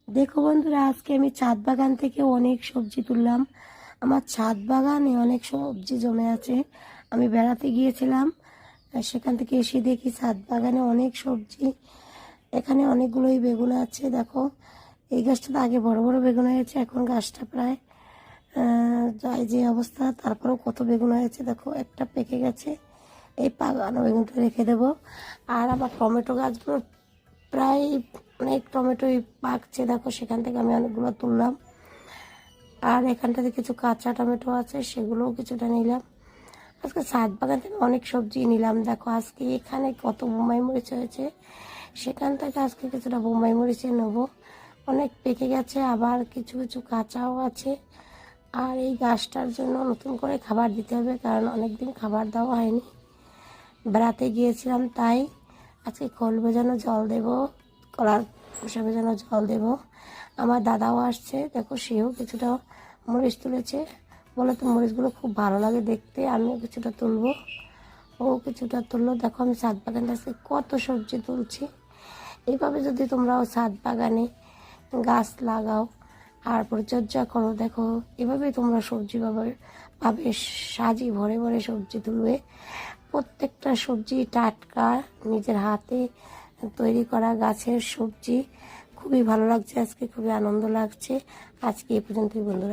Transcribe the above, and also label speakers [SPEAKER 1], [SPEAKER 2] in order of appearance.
[SPEAKER 1] দেখো বন্ধুরা, আজকে আমি ছাদ বাগান থেকে অনেক সবজি তুললাম। আমার ছাদ বাগানে অনেক সবজি জমে আছে। আমি বেড়াতে গিয়েছিলাম, সেখান থেকে এসে দেখি ছাদ বাগানে অনেক সবজি। এখানে অনেকগুলোই বেগুন আছে। দেখো, এই গাছটাতে আগে বড় বড় বেগুন হয়েছে, এখন গাছটা প্রায় যায় যে অবস্থা। তারপরেও কত বেগুন হয়েছে দেখো, একটা পেকে গেছে। এই পাকানো বেগুনটা রেখে দেবো। আর আমার টমেটো গাছগুলো প্রায় অনেক টমেটোই পাকছে, দেখো সেখান থেকে আমি অনেকগুলো তুললাম। আর এখানটাতে কিছু কাঁচা টমেটো আছে, সেগুলোও কিছুটা নিলাম। আজকে ছাদ বাগান থেকে অনেক সবজি নিলাম। দেখো আজকে এখানে কত বোম্বাই মরিচ হয়েছে, সেখান থেকে আজকে কিছুটা বোম্বাই মরিচে নেবো। অনেক পেকে গেছে, আবার কিছু কিছু কাঁচাও আছে। আর এই গাছটার জন্য নতুন করে খাবার দিতে হবে, কারণ অনেকদিন খাবার দেওয়া হয়নি। বেড়াতে গিয়েছিলাম তাই। আজকে খোল ভেজানো জল দেব, কলার খোসা ভেজানো জল দেব। আমার দাদাও আসছে, দেখো সেও কিছুটা মরিচ তুলেছে। বলে তো মরিচগুলো খুব ভালো লাগে দেখতে, আমিও কিছুটা তুলবো, ও কিছুটা তুললো। দেখো আমি ছাদ বাগানটা আজকে কত সবজি তুলছি। এইভাবে যদি তোমরাও ছাদ বাগানে গাছ লাগাও আর পরিচর্যা করো, দেখো এভাবেই তোমরা সবজি পাবে সাজি ভরে ভরে সবজি তুলবে। প্রত্যেকটা সবজি টাটকা, নিজের হাতে তৈরি করা গাছের সবজি। খুবই ভালো লাগছে আজকে, খুবই আনন্দ লাগছে। আজকে এই পর্যন্তই বন্ধুরা।